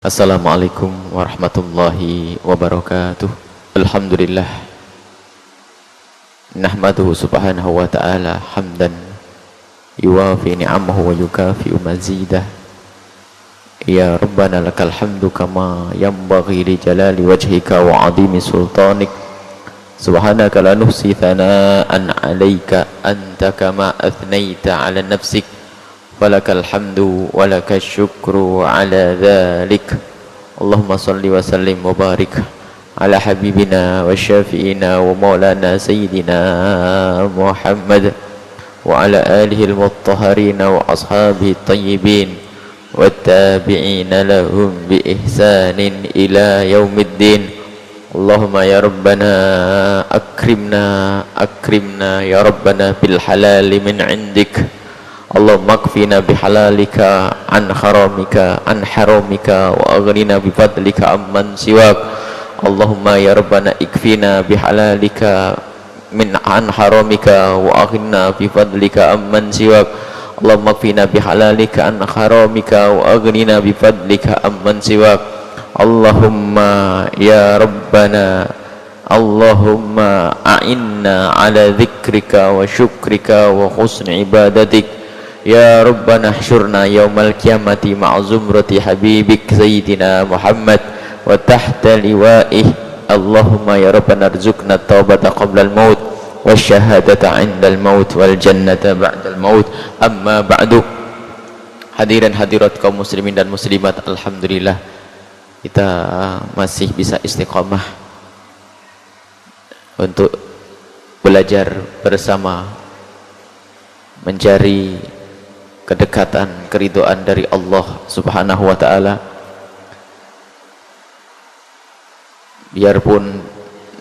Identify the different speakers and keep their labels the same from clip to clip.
Speaker 1: Assalamualaikum warahmatullahi wabarakatuh. Alhamdulillah nahmaduhu subhanahu wa ta'ala hamdan yuwafi ni'amahu wa yukafi'u mazidah. Ya Rabbana lakal hamdu kama yanbaghi li jalali wajhika wa 'azimi sultanik. Subhanaka la nuhsi thana'an 'alaika anta kama athnaita 'ala nafsik. Walakal hamdu walakal syukru ala dhalik. Allahumma salli wa sallim wa barik ala habibina wa syafi'ina wa maulana sayyidina Muhammad wa ala alihi al-muttaharina wa ashabihi tayyibin wa tabi'ina lahum bi ihsanin ila yaumiddin. Allahumma ya Rabbana akrimna ya Rabbana bil halali min indik. Allahumma kfina bihalalika an haramika wa aghnina bifadlika amman siwak. Allahumma ya Rabbana ikfina bihalalika an haramika wa aghnina bifadlika amman siwak. Allahumma kfina bihalalika an haramika wa aghnina bifadlika amman siwak. Allahumma ya Rabbana Allahumma a'inna ala dhikrika wa syukrika wa husni ibadatik. Ya Rabbana hsyurna yawmal qiyamati ma'a zumrati habibik sayyidina Muhammad wa tahta liwa'ih. Allahumma ya Rabbana rzuqna taubata qabla al-maut wa syahadata 'inda al-maut wal jannata ba'da al-maut. Amma ba'du. Hadirin hadirat kaum muslimin dan muslimat, alhamdulillah kita masih bisa istiqamah untuk belajar bersama, mencari kedekatan, keridhaan dari Allah subhanahu wa ta'ala. Biarpun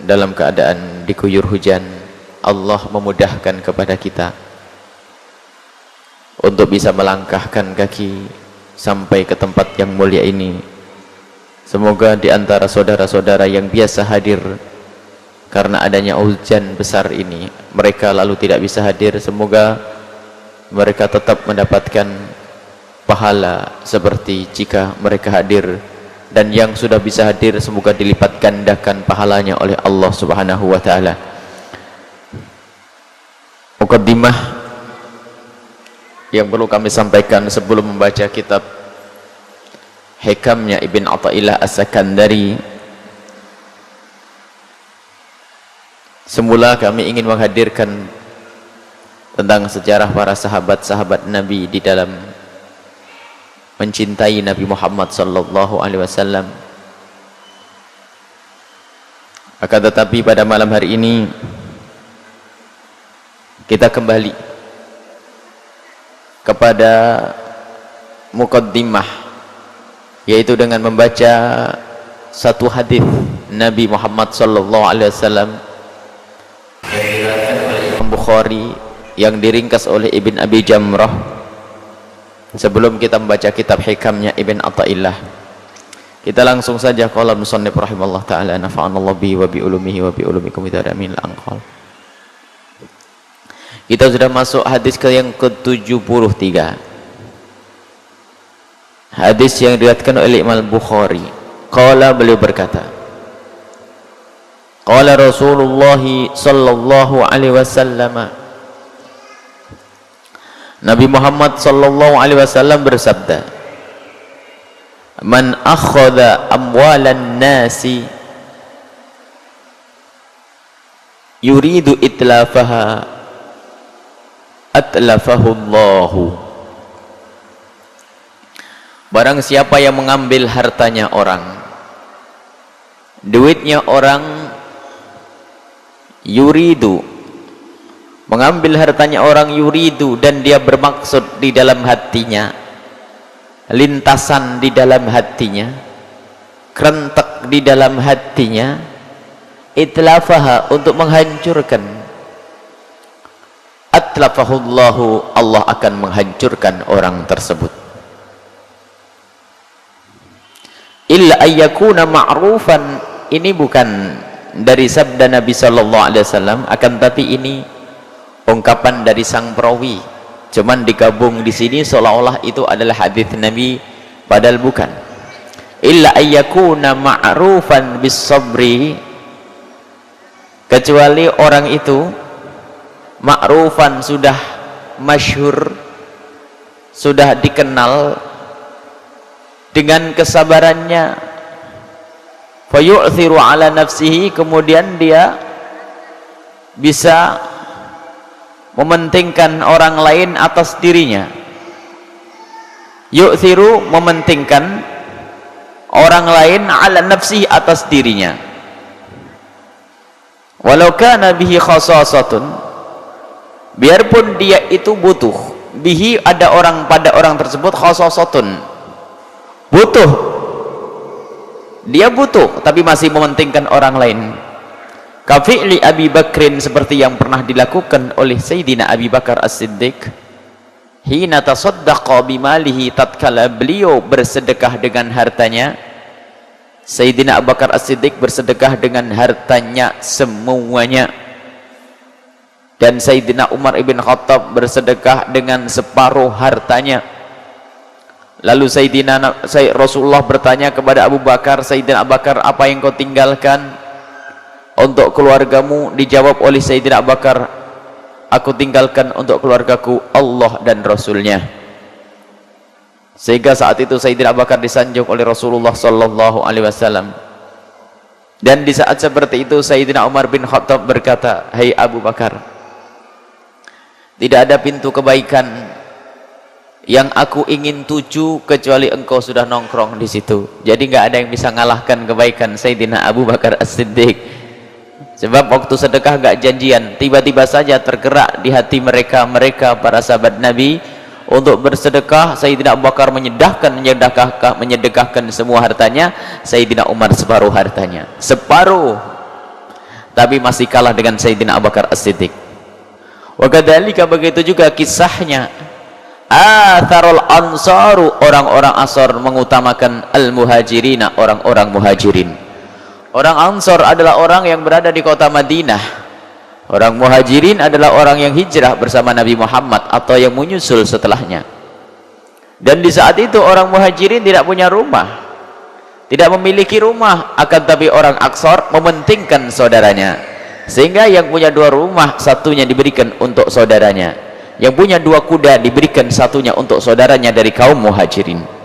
Speaker 1: dalam keadaan diguyur hujan, Allah memudahkan kepada kita untuk bisa melangkahkan kaki sampai ke tempat yang mulia ini. Semoga di antara saudara-saudara yang biasa hadir karena adanya hujan besar ini, mereka lalu tidak bisa hadir, semoga mereka tetap mendapatkan pahala seperti jika mereka hadir, dan yang sudah bisa hadir semoga dilipat gandakan pahalanya oleh Allah subhanahu wa ta'ala. Muqaddimah yang perlu kami sampaikan sebelum membaca kitab Hikamnya Ibn Athaillah As-Sakandari. Semula kami ingin menghadirkan tentang sejarah para sahabat-sahabat Nabi di dalam mencintai Nabi Muhammad sallallahu alaihi wasallam. Akan tetapi pada malam hari ini kita kembali kepada muqaddimah, yaitu dengan membaca satu hadis Nabi Muhammad sallallahu alaihi wasallam yang diriwayatkan oleh Imam Bukhari, yang diringkas oleh Ibn Abi Jamrah. Sebelum kita membaca kitab Hikamnya Ibn Athaillah, kita langsung saja qala musannif rahimallahu ta'ala nafa'anallahu bihi wa bi ulumihi wa bi ulumikum bidaramin al-anqal. Kita sudah masuk hadis ke yang ke-73, hadis yang diriwayatkan oleh Imam Bukhari. Qala, beliau berkata, qala Rasulullah sallallahu alaihi wasallam, Nabi Muhammad sallallahu alaihi wasallam bersabda, man akhadha amwalan nasi yuridu itlafaha atlafahu Allahu. Barang siapa yang mengambil hartanya orang, duitnya orang, yuridu, mengambil hartanya orang, yuridu, dan dia bermaksud di dalam hatinya, lintasan di dalam hatinya, kerentek di dalam hatinya, itlafaha, untuk menghancurkan, atlafahullahu, Allah akan menghancurkan orang tersebut. Illa ayyakuna ma'rufan, ini bukan dari sabda Nabi sallallahu alaihi wasallam, akan tapi ini ungkapan dari sang perawi, cuman digabung di sini seolah-olah itu adalah hadis Nabi, padahal bukan. illa ayyakuna ma'rufan bis sabri, kecuali orang itu ma'rufan, sudah masyhur, sudah dikenal dengan kesabarannya, fayu'thiru ala nafsihi, kemudian dia bisa mementingkan orang lain atas dirinya. Yu'thiru, mementingkan orang lain, ala nafsihi, atas dirinya. Walau kana bihi khasasatun, biarpun dia itu butuh, bihi, ada orang, pada orang tersebut, khasasatun, butuh, dia butuh tapi masih mementingkan orang lain. Kafi'li Abi Bakrin, seperti yang pernah dilakukan oleh Sayyidina Abi Bakar As-Siddiq, hina tasaddaqa bimalihi, tatkala beliau bersedekah dengan hartanya. Sayyidina Abu Bakar As-Siddiq bersedekah dengan hartanya semuanya, dan Sayyidina Umar ibn Khattab bersedekah dengan separuh hartanya. Lalu Rasulullah bertanya kepada Abu Bakar, Sayyidina Abu Bakar, apa yang kau tinggalkan untuk keluargamu? Dijawab oleh Sayyidina Abu Bakar, aku tinggalkan untuk keluargaku Allah dan Rasulnya. Sehingga saat itu Sayyidina Abu Bakar disanjung oleh Rasulullah sallallahu alaihi wasallam. Dan di saat seperti itu Sayyidina Umar bin Khattab berkata, hai Abu Bakar, tidak ada pintu kebaikan yang aku ingin tuju kecuali engkau sudah nongkrong di situ. Jadi nggak ada yang bisa ngalahkan kebaikan Sayyidina Abu Bakar As-Siddiq. Sebab waktu sedekah nggak janjian, tiba-tiba saja tergerak di hati mereka para sahabat Nabi untuk bersedekah. Sayyidina Abu Bakar menyedekahkan semua hartanya, Sayyidina Umar separuh hartanya, separuh, tapi masih kalah dengan Sayyidina Abu Bakar As-Siddiq. Wa kadzalika, begitu juga kisahnya atharul ansaru, orang-orang Ansar mengutamakan al-muhajirina, orang-orang muhajirin. Orang Ansar adalah orang yang berada di kota Madinah, orang muhajirin adalah orang yang hijrah bersama Nabi Muhammad atau yang menyusul setelahnya. Dan di saat itu orang muhajirin tidak punya rumah, tidak memiliki rumah, akan tapi orang Ansar mementingkan saudaranya, sehingga yang punya 2 rumah satunya diberikan untuk saudaranya, yang punya 2 kuda diberikan satunya untuk saudaranya dari kaum muhajirin.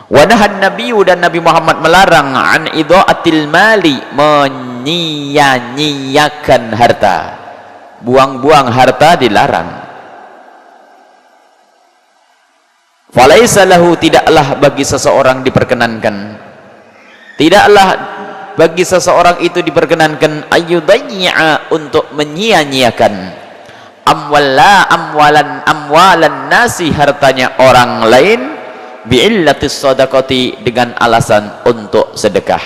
Speaker 1: Wanahan Nabiyu, dan Nabi Muhammad melarang an idha'atil mali, menyia-nyiakan harta, buang-buang harta dilarang. Falaisa lahu, tidaklah bagi seseorang diperkenankan, tidaklah bagi seseorang itu diperkenankan ayyudayya, untuk menyia-nyiakan amwalan nasi, hartanya orang lain, bi'illatis sadaqati, dengan alasan untuk sedekah.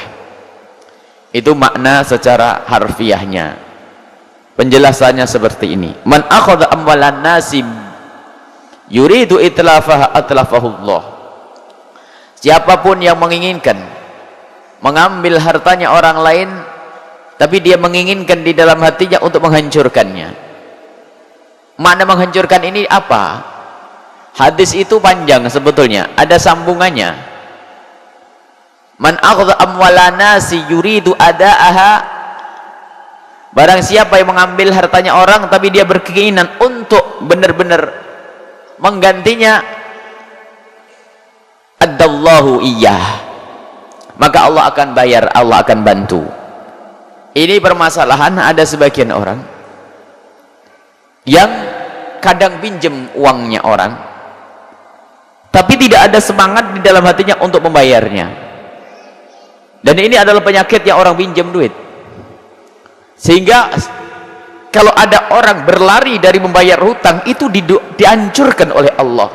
Speaker 1: Itu makna secara harfiahnya. Penjelasannya seperti ini: man akhadha amwalan nasi yuridu itlafaha atlafahullah, siapapun yang menginginkan mengambil hartanya orang lain tapi dia menginginkan di dalam hatinya untuk menghancurkannya. Makna menghancurkan ini apa? Hadis itu panjang sebetulnya, ada sambungannya. Man akhadha amwalan nasi yuridu ada'aha, barang siapa yang mengambil hartanya orang tapi dia berkeinginan untuk benar-benar menggantinya, addallahu iyyah, maka Allah akan bayar, Allah akan bantu. Ini permasalahan, ada sebagian orang yang kadang pinjam uangnya orang tapi tidak ada semangat di dalam hatinya untuk membayarnya. Dan ini adalah penyakit yang orang pinjam duit, sehingga kalau ada orang berlari dari membayar hutang itu dihancurkan oleh Allah.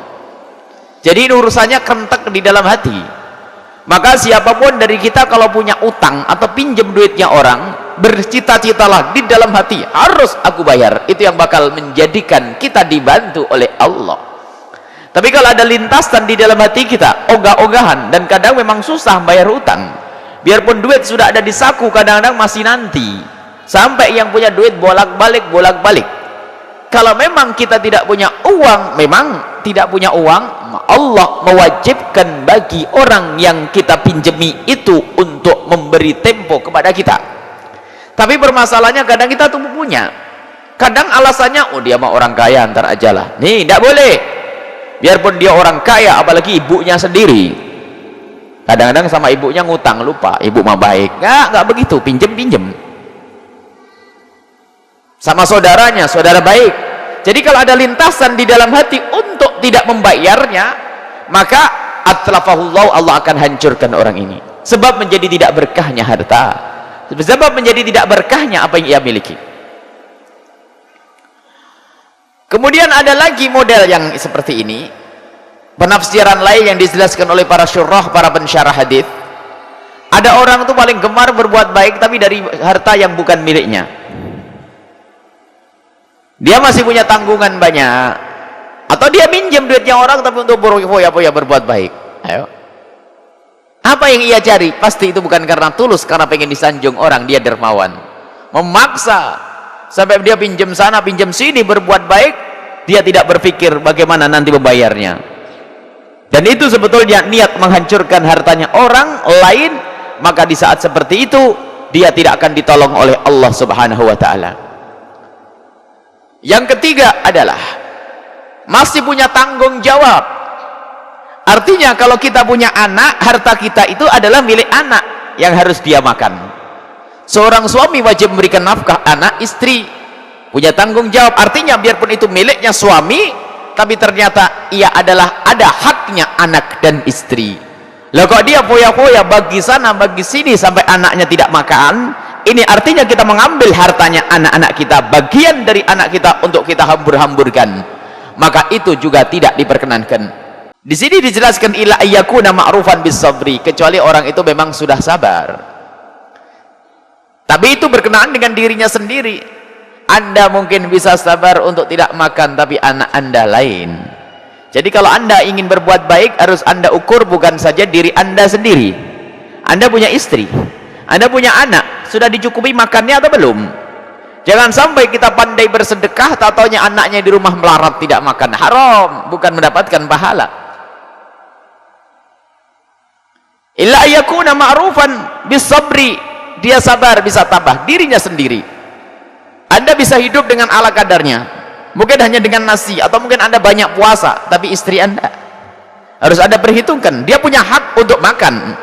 Speaker 1: Jadi ini urusannya kentek di dalam hati. Maka siapapun dari kita kalau punya utang atau pinjam duitnya orang, bercita-citalah di dalam hati, harus aku bayar. Itu yang bakal menjadikan kita dibantu oleh Allah. Tapi kalau ada lintasan di dalam hati kita, ogah-ogahan, dan kadang memang susah bayar hutang, biarpun duit sudah ada di saku, kadang-kadang masih nanti, sampai yang punya duit bolak-balik, kalau memang kita tidak punya uang, memang tidak punya uang, Allah mewajibkan bagi orang yang kita pinjemi itu untuk memberi tempo kepada kita. Tapi permasalahannya kadang kita tuh punya, kadang alasannya, oh dia mah orang kaya, ntar aja lah. Nih, tidak boleh. Biarpun dia orang kaya, apalagi ibunya sendiri, kadang-kadang sama ibunya ngutang, lupa ibu mah baik. Nggak begitu, pinjem sama saudaranya, saudara baik. Jadi kalau ada lintasan di dalam hati untuk tidak membayarnya, maka atlafahullah, Allah akan hancurkan orang ini, sebab menjadi tidak berkahnya harta, sebab menjadi tidak berkahnya apa yang ia miliki. Kemudian ada lagi model yang seperti ini, penafsiran lain yang dijelaskan oleh para syurah, para pensyarah hadis. Ada orang itu paling gemar berbuat baik tapi dari harta yang bukan miliknya. Dia masih punya tanggungan banyak, atau dia minjem duitnya orang tapi untuk berfoya-foya berbuat baik. Ayo, apa yang ia cari? Pasti itu bukan karena tulus, karena pengen disanjung orang. Dia dermawan, memaksa sampai dia pinjam sana pinjam sini berbuat baik. Dia tidak berpikir bagaimana nanti membayarnya, dan itu sebetulnya niat menghancurkan hartanya orang lain. Maka di saat seperti itu dia tidak akan ditolong oleh Allah Subhanahu wa ta'ala. Yang ketiga adalah masih punya tanggung jawab. Artinya kalau kita punya anak, harta kita itu adalah milik anak yang harus dia makan. Seorang suami wajib memberikan nafkah anak, istri, punya tanggung jawab. Artinya biarpun itu miliknya suami, tapi ternyata ia adalah ada haknya anak dan istri. Lalu kalau dia foya-foya bagi sana bagi sini sampai anaknya tidak makan, ini artinya kita mengambil hartanya anak-anak kita, bagian dari anak kita untuk kita hambur-hamburkan. Maka itu juga tidak diperkenankan. Di sini dijelaskan ila ayyakuna ma'rufan bis sabri, kecuali orang itu memang sudah sabar. Tapi itu berkenaan dengan dirinya sendiri. Anda mungkin bisa sabar untuk tidak makan, tapi anak Anda lain. Jadi kalau Anda ingin berbuat baik, harus Anda ukur bukan saja diri Anda sendiri. Anda punya istri, Anda punya anak, sudah dicukupi makannya atau belum? Jangan sampai kita pandai bersedekah, taunya anaknya di rumah melarat tidak makan, haram, bukan mendapatkan pahala. Illa yakuna ma'rufan bis sabri, dia sabar bisa tambah dirinya sendiri. Anda bisa hidup dengan ala kadarnya, mungkin hanya dengan nasi, atau mungkin Anda banyak puasa, tapi istri Anda harus Anda perhitungkan, dia punya hak untuk makan.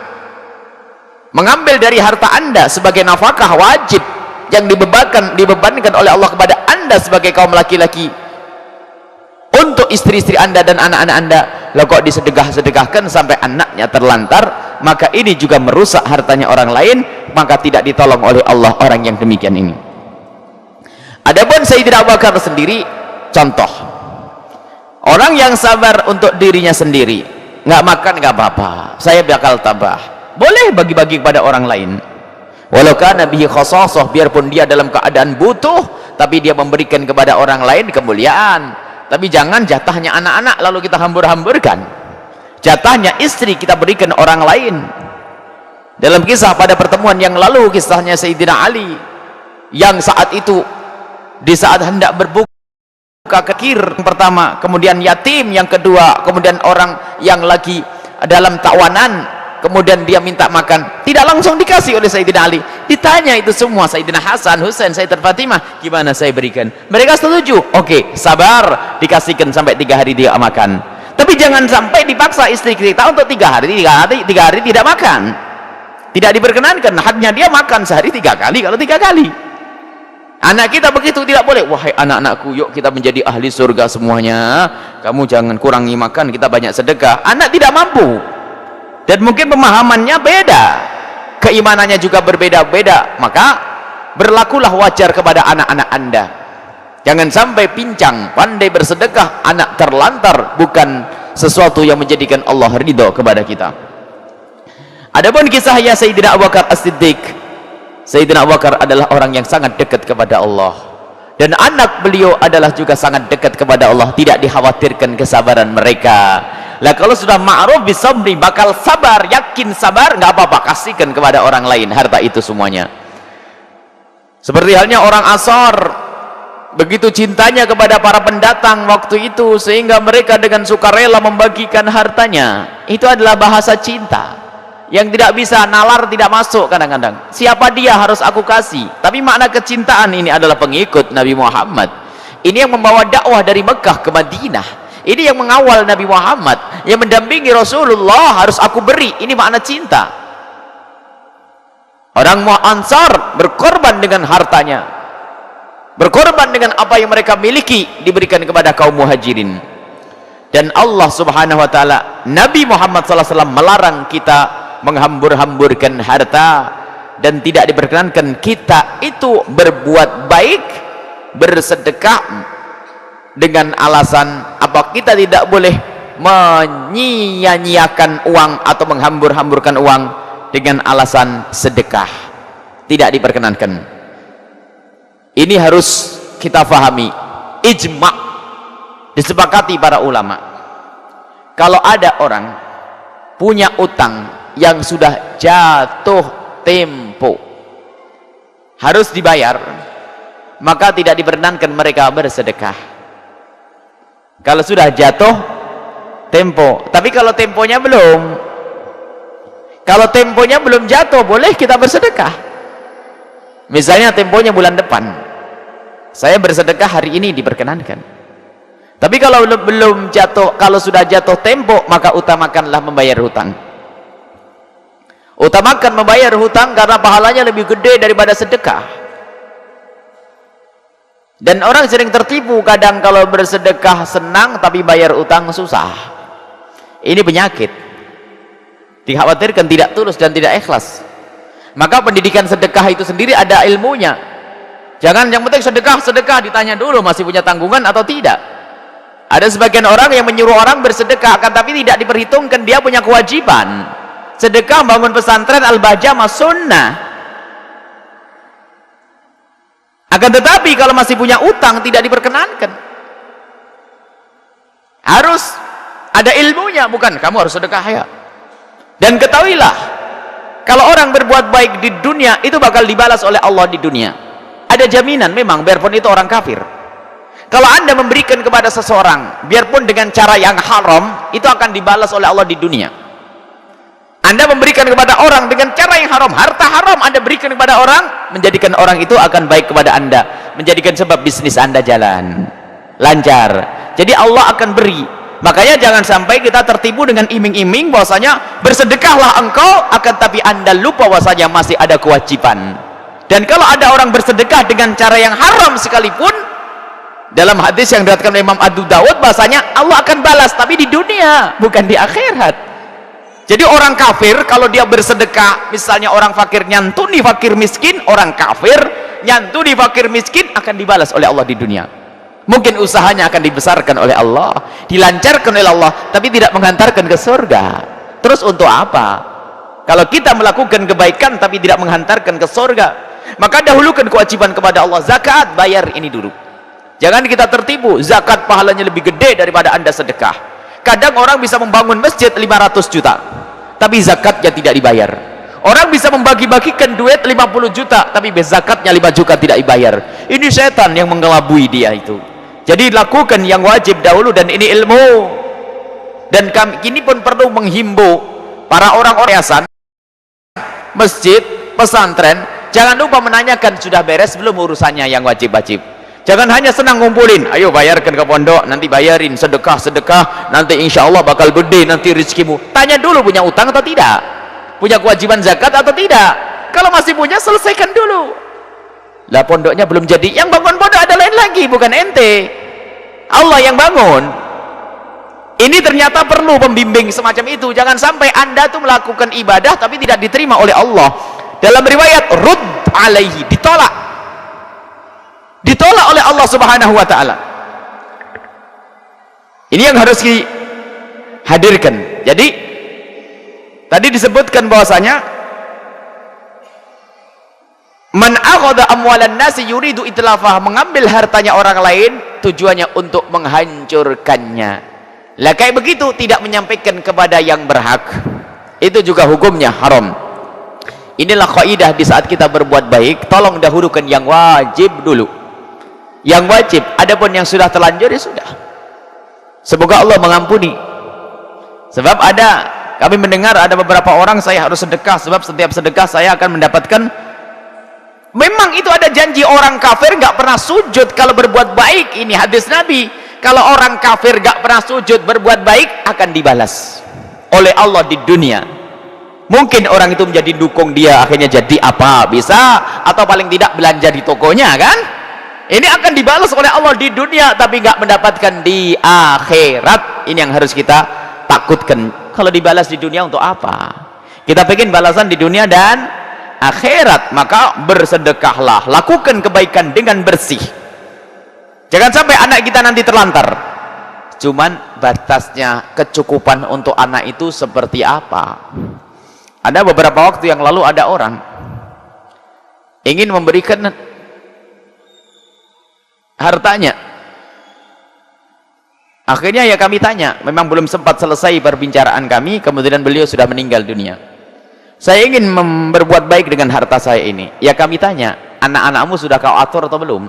Speaker 1: Mengambil dari harta Anda sebagai nafkah wajib yang dibebankan oleh Allah kepada Anda sebagai kaum laki-laki untuk istri-istri Anda dan anak-anak Anda. Lalu kok disedekah-sedekahkan sampai anaknya terlantar, maka ini juga merusak hartanya orang lain, maka tidak ditolong oleh Allah orang yang demikian ini. Adapun Sayyidina Abu Bakar sendiri, contoh orang yang sabar untuk dirinya sendiri, nggak makan nggak apa-apa, saya bakal tambah, boleh bagi-bagi kepada orang lain. Walau kana bihi khasasah, biarpun dia dalam keadaan butuh, tapi dia memberikan kepada orang lain kemuliaan. Tapi jangan jatahnya anak-anak lalu kita hambur-hamburkan. Jatahnya istri kita berikan orang lain. Dalam kisah pada pertemuan yang lalu, kisahnya Sayyidina Ali yang saat itu di saat hendak berbuka kekir yang pertama, kemudian yatim yang kedua, kemudian orang yang lagi dalam tawanan, kemudian dia minta makan, tidak langsung dikasih oleh Sayyidina Ali. Ditanya itu semua, Sayyidina Hasan, Husain, Sayyidah Fatimah, gimana saya berikan? Mereka setuju, oke, sabar, dikasihkan sampai 3 hari dia makan. Tapi jangan sampai dipaksa istri kita untuk 3 hari tidak makan. Tidak diperkenankan, haknya dia makan sehari 3 kali, kalau 3 kali. Anak kita begitu tidak boleh. Wahai anak-anakku, yuk kita menjadi ahli surga semuanya, kamu jangan kurangi makan, kita banyak sedekah. Anak tidak mampu, dan mungkin pemahamannya beda, keimanannya juga berbeda-beda, maka berlakulah wajar kepada anak-anak Anda. Jangan sampai pincang, pandai bersedekah, anak terlantar, bukan sesuatu yang menjadikan Allah ridho kepada kita. Adapun kisahnya Sayyidina Abu Bakar As-Siddiq, Sayyidina Abu Bakar adalah orang yang sangat dekat kepada Allah, dan anak beliau adalah juga sangat dekat kepada Allah, tidak dikhawatirkan kesabaran mereka. Lah kalau sudah ma'ruf bisabri, bakal sabar, yakin sabar, nggak apa-apa, kasihkan kepada orang lain harta itu semuanya. Seperti halnya orang Ansar
Speaker 2: begitu cintanya kepada para pendatang waktu itu, sehingga mereka dengan sukarela membagikan hartanya. Itu adalah bahasa cinta yang tidak bisa nalar, tidak masuk kadang-kadang. Siapa dia harus aku kasih, tapi makna kecintaan ini adalah pengikut Nabi Muhammad. Ini yang membawa dakwah dari Mekah ke Madinah, ini yang mengawal Nabi Muhammad, yang mendampingi Rasulullah, harus aku beri. Ini makna cinta. Orang Ansar berkorban dengan hartanya, berkorban dengan apa yang mereka miliki, diberikan kepada kaum muhajirin. Dan Allah subhanahu wa ta'ala, Nabi Muhammad SAW melarang kita menghambur-hamburkan harta, dan tidak diperkenankan kita itu berbuat baik, bersedekah dengan alasan apa? Kita tidak boleh menyia-nyiakan uang atau menghambur-hamburkan uang dengan alasan sedekah, tidak diperkenankan. Ini harus kita fahami, ijma', disepakati para ulama. Kalau ada orang punya utang yang sudah jatuh tempo, harus dibayar, maka tidak diperkenankan mereka bersedekah. Kalau sudah jatuh tempo, tapi kalau temponya belum, kalau temponya belum jatuh, boleh kita bersedekah. Misalnya temponya bulan depan, saya bersedekah hari ini, diperkenankan. Tapi kalau belum jatuh, kalau sudah jatuh tempo, maka utamakanlah membayar hutang. Utamakan membayar hutang karena pahalanya lebih gede daripada sedekah. Dan orang sering tertipu kadang kalau bersedekah senang tapi bayar utang susah. Ini penyakit, dikhawatirkan tidak tulus dan tidak ikhlas. Maka pendidikan sedekah itu sendiri ada ilmunya. Jangan yang penting sedekah ditanya dulu masih punya tanggungan atau tidak. Ada sebagian orang yang menyuruh orang bersedekah, akan tapi tidak diperhitungkan dia punya kewajiban. Sedekah bangun pesantren Al-Bahjah sunnah. Akan tetapi kalau masih punya utang tidak diperkenankan. Harus ada ilmunya, bukan kamu harus sedekah ya. Dan ketahuilah, kalau orang berbuat baik di dunia itu bakal dibalas oleh Allah di dunia. Ada jaminan memang, biarpun itu orang kafir. Kalau Anda memberikan kepada seseorang biarpun dengan cara yang haram, itu akan dibalas oleh Allah di dunia. Anda memberikan kepada orang dengan cara yang haram, harta haram Anda berikan kepada orang, menjadikan orang itu akan baik kepada Anda, menjadikan sebab bisnis Anda jalan lancar. Jadi Allah akan beri. Makanya jangan sampai kita tertipu dengan iming-iming bahwasanya bersedekahlah engkau, akan tapi Anda lupa bahwasanya masih ada kewajiban. Dan kalau ada orang bersedekah dengan cara yang haram sekalipun, dalam hadis yang diriwayatkan oleh Imam Abu Dawud bahwasanya Allah akan balas, tapi di dunia, bukan di akhirat. Jadi orang kafir kalau dia bersedekah, misalnya orang fakir nyantuni fakir miskin, orang kafir nyantuni fakir miskin akan dibalas oleh Allah di dunia. Mungkin usahanya akan dibesarkan oleh Allah, dilancarkan oleh Allah, tapi tidak menghantarkan ke surga. Terus untuk apa? Kalau kita melakukan kebaikan tapi tidak menghantarkan ke surga, maka dahulukan kewajiban kepada Allah. Zakat, bayar ini dulu. Jangan kita tertipu, zakat pahalanya lebih gede daripada Anda sedekah. Kadang orang bisa membangun masjid 500 juta tapi zakatnya tidak dibayar. Orang bisa membagi-bagikan duit 50 juta tapi zakatnya 5 juta tidak dibayar. Ini setan yang mengelabui dia itu. Jadi lakukan yang wajib dahulu, dan ini ilmu. Dan kami kini pun perlu menghimbau para orang-orang yayasan, masjid, pesantren, jangan lupa menanyakan sudah beres belum urusannya yang wajib-wajib. Jangan hanya senang ngumpulin, ayo bayarkan ke pondok, nanti bayarin, sedekah, nanti insya Allah bakal gede nanti rezekimu. Tanya dulu punya utang atau tidak, punya kewajiban zakat atau tidak. Kalau masih punya, selesaikan dulu. Lah pondoknya belum jadi, yang bangun pondok ada lain lagi, bukan ente. Allah yang bangun. Ini ternyata perlu pembimbing semacam itu. Jangan sampai Anda tuh melakukan ibadah tapi tidak diterima oleh Allah. Dalam riwayat rud alaihi, ditolak oleh Allah subhanahu wa ta'ala. Ini yang harus dihadirkan. Jadi tadi disebutkan bahwasanya man akhadha amwalan nasi yuridu itlafah, mengambil hartanya orang lain tujuannya untuk menghancurkannya. Lah kayak begitu tidak menyampaikan kepada yang berhak, itu juga hukumnya haram. Inilah kaidah di saat kita berbuat baik, tolong dahulukan yang wajib dulu. yang wajib. Adapun yang sudah terlanjur ya sudah, semoga Allah mengampuni. Sebab kami mendengar ada beberapa orang, saya harus sedekah sebab setiap sedekah saya akan mendapatkan. Memang itu ada janji. Orang kafir nggak pernah sujud kalau berbuat baik. Ini hadis Nabi, kalau orang kafir nggak pernah sujud berbuat baik akan dibalas oleh Allah di dunia. Mungkin orang itu menjadi dukung dia, akhirnya jadi apa bisa, atau paling tidak belanja di tokonya kan. Ini akan dibalas oleh Allah di dunia, tapi nggak mendapatkan di akhirat. Ini yang harus kita takutkan. Kalau dibalas di dunia untuk apa? Kita pengen balasan di dunia dan akhirat, maka bersedekahlah, lakukan kebaikan dengan bersih. Jangan sampai anak kita nanti terlantar. Cuman batasnya, kecukupan untuk anak itu seperti apa? Ada beberapa waktu yang lalu ada orang ingin memberikan hartanya. Akhirnya ya kami tanya, memang belum sempat selesai perbincangan kami, kemudian beliau sudah meninggal dunia. Saya ingin berbuat baik dengan harta saya ini. Ya kami tanya, anak-anakmu sudah kau atur atau belum?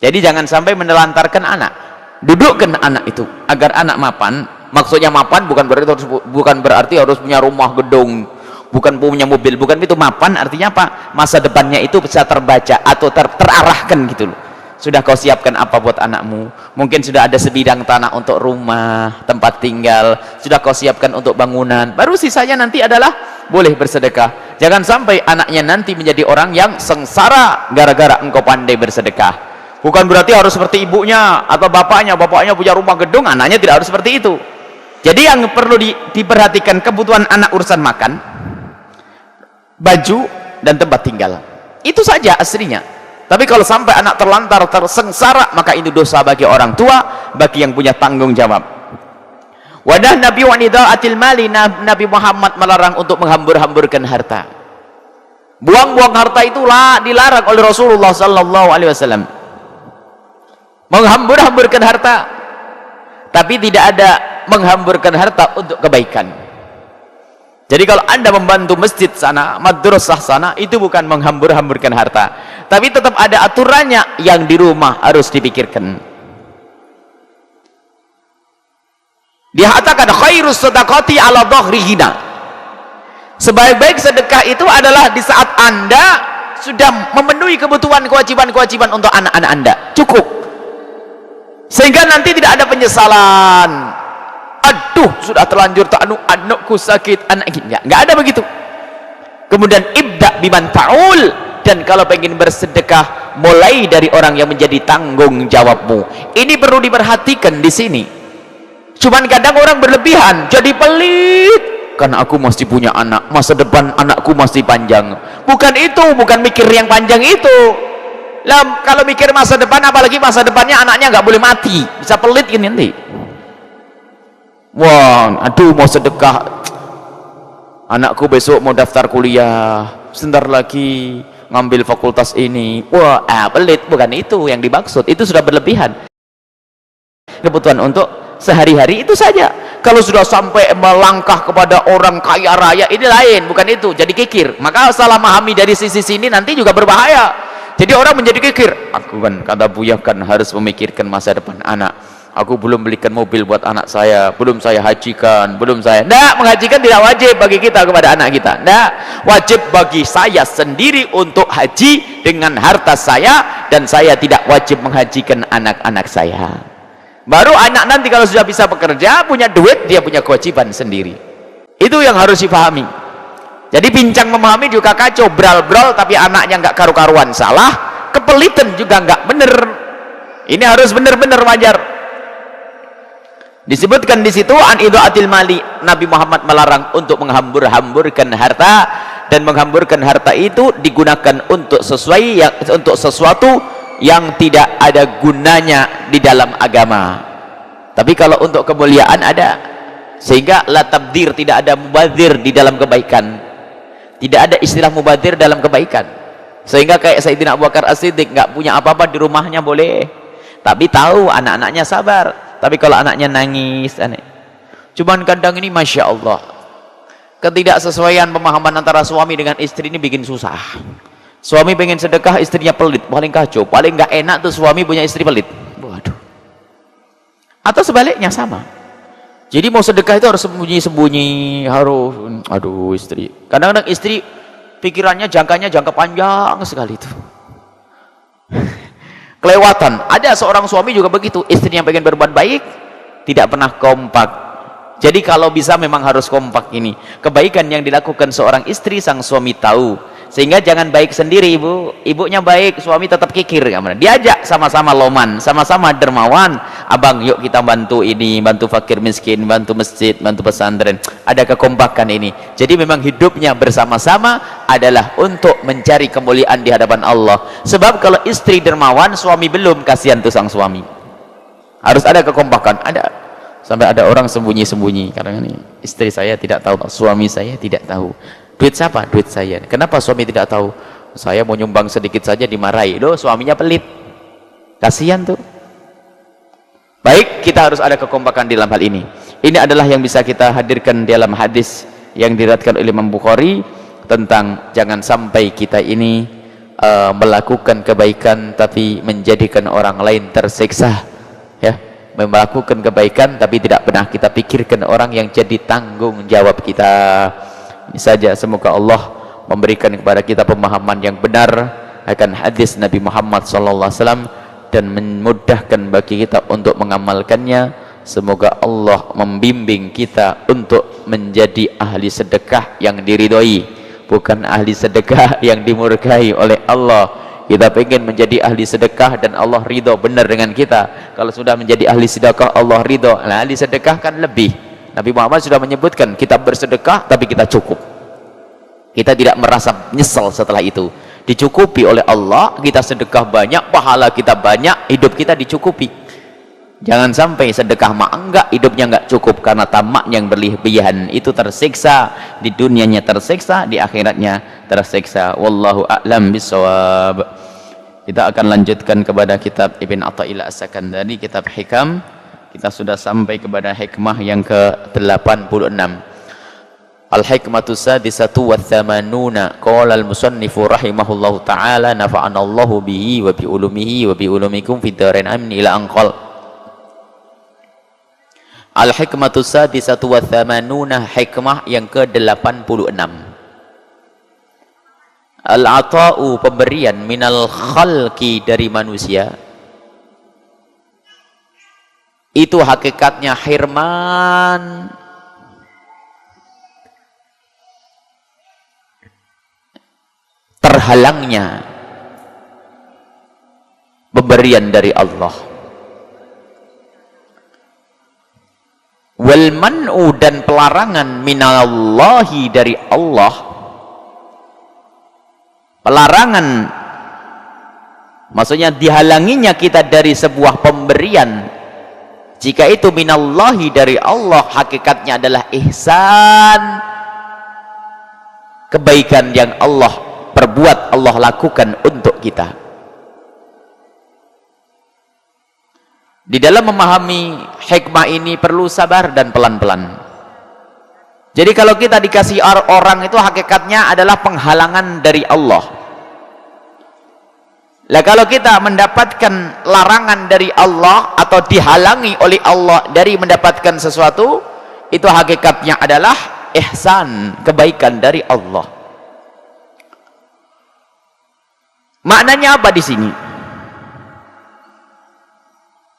Speaker 2: Jadi jangan sampai menelantarkan anak. Dudukkan anak itu agar anak mapan. Maksudnya mapan bukan berarti harus punya rumah gedung, bukan punya mobil, bukan itu. Mapan artinya apa? Masa depannya itu bisa terbaca atau terarahkan gitu loh. Sudah kau siapkan apa buat anakmu? Mungkin sudah ada sebidang tanah untuk rumah, tempat tinggal, sudah kau siapkan untuk bangunan. Baru sisanya nanti adalah boleh bersedekah. Jangan sampai anaknya nanti menjadi orang yang sengsara gara-gara engkau pandai bersedekah. Bukan berarti harus seperti ibunya atau bapaknya punya rumah gedung, anaknya tidak harus seperti itu. Jadi yang perlu diperhatikan kebutuhan anak, urusan makan, baju, dan tempat tinggal. Itu saja aslinya. Tapi kalau sampai anak terlantar, tersengsara, maka itu dosa bagi orang tua, bagi yang punya tanggung jawab. Wadah Nabi wa nidha'atil mali, Nabi Muhammad melarang untuk menghambur-hamburkan harta. Buang-buang harta itulah dilarang oleh Rasulullah sallallahu alaihi wasallam. Menghambur-hamburkan harta, tapi tidak ada menghamburkan harta untuk kebaikan. Jadi kalau anda membantu masjid sana, madrasah sana, itu bukan menghambur-hamburkan harta, tapi tetap ada aturannya yang di rumah harus dipikirkan. Dia katakan khairus sadaqati ala dhahrihina, sebaik-baik sedekah itu adalah di saat anda sudah memenuhi kebutuhan, kewajiban-kewajiban untuk anak-anak anda, cukup, sehingga nanti tidak ada penyesalan. Aduh, sudah terlanjur anakku sakit, anak ini enggak ada begitu. Kemudian ibda biman ta'ul, dan kalau pengen bersedekah mulai dari orang yang menjadi tanggung jawabmu. Ini perlu diperhatikan di sini. Cuman kadang orang berlebihan, jadi pelit. Kan aku masih punya anak, masa depan anakku masih panjang. Bukan itu, bukan mikir yang panjang itu. Lah, kalau mikir masa depan, apalagi masa depannya anaknya nggak boleh mati, bisa pelit ini nanti. Wah, aduh mau sedekah, anakku besok mau daftar kuliah, sebentar lagi ngambil fakultas ini. Wah, pelit, bukan itu yang dimaksud. Itu sudah berlebihan. Kebutuhan untuk sehari-hari itu saja. Kalau sudah sampai melangkah kepada orang kaya raya, ini lain, bukan itu. Jadi kikir. Maka salah memahami dari sisi sini nanti juga berbahaya. Jadi orang menjadi kikir. Aku kan, kata Buya kan harus memikirkan masa depan anak. Aku belum belikan mobil buat anak saya, belum saya hajikan, belum saya. Nah, menghajikan tidak wajib bagi kita kepada anak kita. Nah, wajib bagi saya sendiri untuk haji dengan harta saya, dan saya tidak wajib menghajikan anak-anak saya. Baru anak nanti kalau sudah bisa bekerja, punya duit, dia punya kewajiban sendiri. Itu yang harus dipahami. Jadi bincang memahami juga kacau, bral-bral tapi anaknya nggak karu-karuan, salah. Kepelitan juga nggak bener. Ini harus benar-benar wajar. Disebutkan di situ an idha'atil mali, Nabi Muhammad melarang untuk menghambur-hamburkan harta, dan menghamburkan harta itu digunakan untuk sesuatu yang tidak ada gunanya di dalam agama. Tapi kalau untuk kemuliaan ada, sehingga la tabdir, tidak ada mubadzir di dalam kebaikan. Tidak ada istilah mubadzir dalam kebaikan. Sehingga kayak Sayyidina Abu Bakar As-Siddiq, nggak punya apa-apa di rumahnya boleh, tapi tahu anak-anaknya sabar. Tapi kalau anaknya nangis, cuman kadang ini Masya Allah, ketidaksesuaian pemahaman antara suami dengan istri ini bikin susah. Suami pengen sedekah, istrinya pelit, paling kacau, paling nggak enak tuh suami punya istri pelit. Waduh. Atau sebaliknya sama. Jadi mau sedekah itu harus sembunyi-sembunyi, harus, aduh istri. Kadang-kadang istri pikirannya jangka panjang sekali itu. Kelewatan. Ada seorang suami juga begitu, istrinya pengen berbuat baik, tidak pernah kompak. Jadi kalau bisa memang harus kompak ini. Kebaikan yang dilakukan seorang istri, sang suami tahu. Sehingga jangan baik sendiri ibu, ibunya baik, suami tetap kikir. Diajak sama-sama loman, sama-sama dermawan. Abang yuk kita bantu ini, bantu fakir miskin, bantu masjid, bantu pesantren. Ada kekompakan ini. Jadi memang hidupnya bersama-sama adalah untuk mencari kemuliaan di hadapan Allah. Sebab kalau istri dermawan, suami belum, kasihan tuh sang suami. Harus ada kekompakan, ada. Sampai ada orang sembunyi-sembunyi. Karena ini istri saya tidak tahu, suami saya tidak tahu. Duit siapa? Duit saya. Kenapa suami tidak tahu? Saya mau nyumbang sedikit saja dimarahi. Loh, suaminya pelit. Kasihan tuh. Baik, kita harus ada kekompakan di dalam hal ini. Ini adalah yang bisa kita hadirkan dalam hadis yang diriwayatkan oleh Imam Bukhari tentang jangan sampai kita ini melakukan kebaikan tapi menjadikan orang lain tersiksa. Ya, melakukan kebaikan tapi tidak pernah kita pikirkan orang yang jadi tanggung jawab kita. Ini saja, semoga Allah memberikan kepada kita pemahaman yang benar akan hadis Nabi Muhammad SAW dan memudahkan bagi kita untuk mengamalkannya. Semoga Allah membimbing kita untuk menjadi ahli sedekah yang diridhoi, bukan ahli sedekah yang dimurkai oleh Allah. Kita ingin menjadi ahli sedekah dan Allah ridho benar dengan kita. Kalau sudah menjadi ahli sedekah Allah ridho, nah, ahli sedekah kan lebih. Nabi Muhammad sudah menyebutkan kita bersedekah tapi kita cukup, kita tidak merasa nyesel setelah itu, dicukupi oleh Allah. Kita sedekah banyak, pahala kita banyak, hidup kita dicukupi. Jangan sampai sedekah mah enggak, hidupnya enggak cukup karena tamak yang berlebihan, itu tersiksa di dunianya, tersiksa di akhiratnya, tersiksa. Wallahu a'lam bissawab. Kita akan lanjutkan kepada kitab Ibn Atha'illah As-Sakandari, kitab Hikam. Kita sudah sampai kepada hikmah yang ke-86. Al-hikmatu sadisatu wa thamanuna. Qala al-musannifu rahimahullahu ta'ala nafa'anallahu bihi wa bi ulumihi wa bi ulumikum fid dharain amin ila anqal. Al-hikmatu sadisatu wa thamanuna, hikmah yang ke-86. Al-ata'u, pemberian, minal khalqi, dari manusia. Itu hakikatnya hirman, terhalangnya pemberian dari Allah. Wal man'u, dan pelarangan, minallahi, dari Allah. Pelarangan maksudnya dihalanginya kita dari sebuah pemberian, jika itu minallahi, dari Allah, hakikatnya adalah ihsan, kebaikan yang Allah perbuat, Allah lakukan untuk kita. Di dalam memahami hikmah ini perlu sabar dan pelan-pelan. Jadi kalau kita dikasih orang, itu hakikatnya adalah penghalangan dari Allah. Lah kalau kita mendapatkan larangan dari Allah atau dihalangi oleh Allah dari mendapatkan sesuatu, itu hakikatnya adalah ihsan, kebaikan dari Allah. Maknanya apa di sini?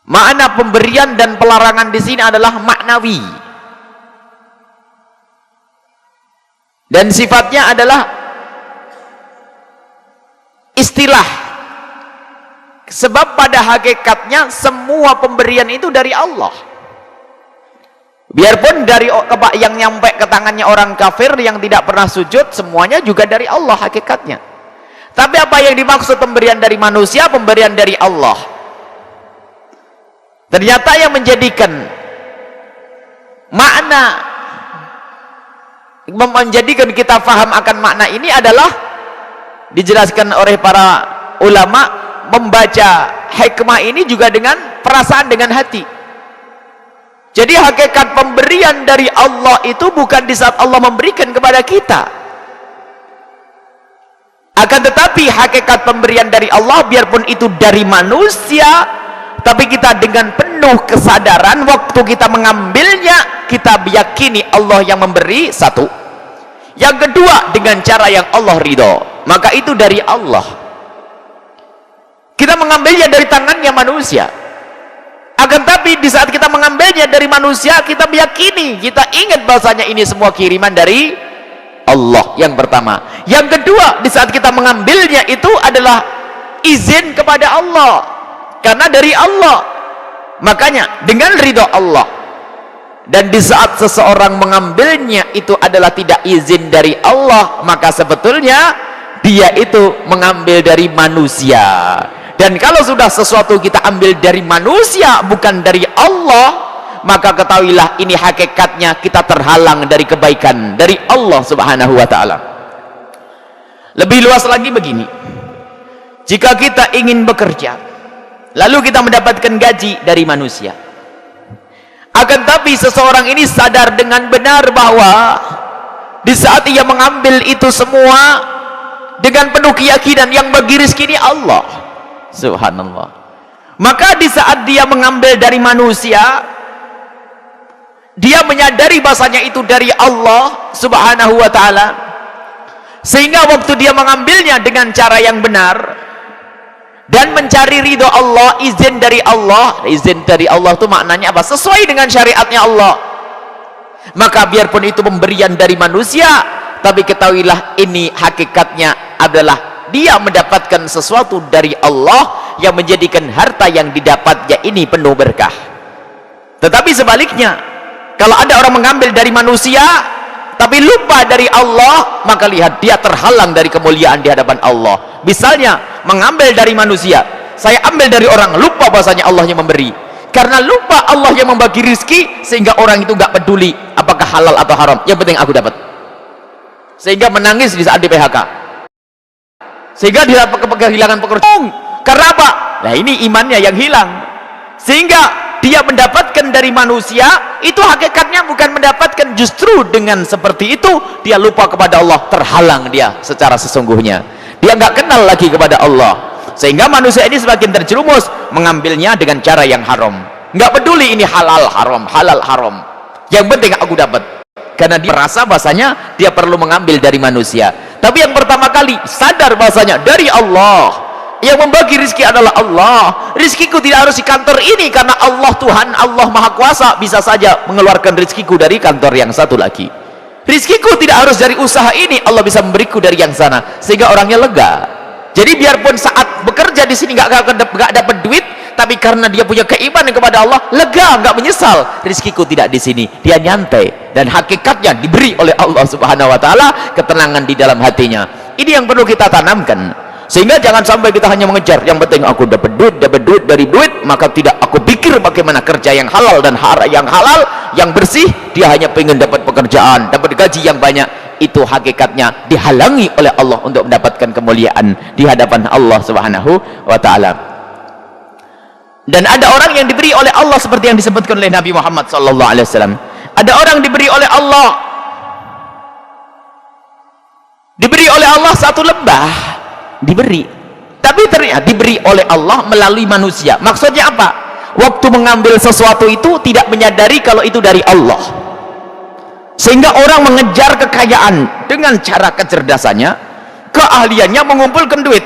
Speaker 2: Makna pemberian dan pelarangan di sini adalah maknawi. Dan sifatnya adalah istilah. Sebab pada hakikatnya semua pemberian itu dari Allah. Biarpun dari yang nyampe ke tangannya orang kafir yang tidak pernah sujud, semuanya juga dari Allah hakikatnya. Tapi apa yang dimaksud pemberian dari manusia, pemberian dari Allah. Ternyata yang menjadikan makna, menjadikan kita faham akan makna ini adalah dijelaskan oleh para ulama, membaca hikmah ini juga dengan perasaan, dengan hati. Jadi hakikat pemberian dari Allah itu bukan di saat Allah memberikan kepada kita. Akan tetapi hakikat pemberian dari Allah, biarpun itu dari manusia, tapi kita dengan penuh kesadaran waktu kita mengambilnya, kita meyakini Allah yang memberi, satu. Yang kedua, dengan cara yang Allah ridho, maka itu dari Allah. Kita mengambilnya dari tangannya manusia. Akan tapi di saat kita mengambilnya dari manusia, kita meyakini, kita ingat bahasanya ini semua kiriman dari Allah, yang pertama. Yang kedua, di saat kita mengambilnya itu adalah izin kepada Allah, karena dari Allah, makanya dengan ridho Allah. Dan di saat seseorang mengambilnya itu adalah tidak izin dari Allah, maka sebetulnya dia itu mengambil dari manusia. Dan kalau sudah sesuatu kita ambil dari manusia, bukan dari Allah, maka ketahuilah ini hakikatnya kita terhalang dari kebaikan dari Allah subhanahu wa ta'ala. Lebih luas lagi begini, jika kita ingin bekerja lalu kita mendapatkan gaji dari manusia, akan tapi seseorang ini sadar dengan benar bahwa di saat ia mengambil itu semua dengan penuh keyakinan yang bagi rezeki ini Allah subhanallah, maka di saat dia mengambil dari manusia, dia menyadari bahasanya itu dari Allah subhanahu wa ta'ala, sehingga waktu dia mengambilnya dengan cara yang benar dan mencari ridho Allah, izin dari Allah. Izin dari Allah itu maknanya apa? Sesuai dengan syariatnya Allah. Maka biarpun itu pemberian dari manusia, tapi ketahuilah ini hakikatnya adalah dia mendapatkan sesuatu dari Allah yang menjadikan harta yang didapatnya ini penuh berkah. Tetapi sebaliknya, kalau ada orang mengambil dari manusia tapi lupa dari Allah, maka lihat dia terhalang dari kemuliaan di hadapan Allah. Misalnya mengambil dari manusia, saya ambil dari orang, lupa bahasanya Allah yang memberi, karena lupa Allah yang membagi rizki, sehingga orang itu gak peduli apakah halal atau haram, yang penting aku dapat, sehingga menangis di saat di PHK, sehingga dia kehilangan pekerjaan. Karena apa? Nah ini imannya yang hilang, sehingga dia mendapatkan dari manusia itu hakikatnya bukan mendapatkan, justru dengan seperti itu dia lupa kepada Allah, terhalang dia secara sesungguhnya, dia nggak kenal lagi kepada Allah, sehingga manusia ini semakin terjerumus mengambilnya dengan cara yang haram, nggak peduli ini halal haram, halal haram, yang penting aku dapat, karena dia merasa bahasanya dia perlu mengambil dari manusia. Tapi yang pertama kali sadar bahasanya dari Allah, yang membagi rizki adalah Allah. Rizkiku tidak harus di kantor ini, karena Allah Tuhan, Allah Maha Kuasa bisa saja mengeluarkan rizkiku dari kantor yang satu lagi. Rizkiku tidak harus dari usaha ini, Allah bisa memberiku dari yang sana, sehingga orangnya lega. Jadi biarpun saat bekerja di sini nggak dapat duit, tapi karena dia punya keimanan kepada Allah, lega, nggak menyesal. Rizkiku tidak di sini, dia nyantai, dan hakikatnya diberi oleh Allah Subhanahu Wa Taala ketenangan di dalam hatinya. Ini yang perlu kita tanamkan. Sehingga jangan sampai kita hanya mengejar yang penting aku dapat duit dari duit, maka tidak aku pikir bagaimana kerja yang halal dan yang halal yang bersih. Dia hanya pengen dapat pekerjaan, dapat gaji yang banyak, itu hakikatnya dihalangi oleh Allah untuk mendapatkan kemuliaan di hadapan Allah Subhanahu wa ta'ala. Dan ada orang yang diberi oleh Allah seperti yang disebutkan oleh Nabi Muhammad sallallahu alaihi wasallam. Ada orang diberi oleh Allah satu lembah, diberi, tapi ternyata diberi oleh Allah melalui manusia. Maksudnya apa? Waktu mengambil sesuatu itu tidak menyadari kalau itu dari Allah, sehingga orang mengejar kekayaan dengan cara kecerdasannya, keahliannya mengumpulkan duit,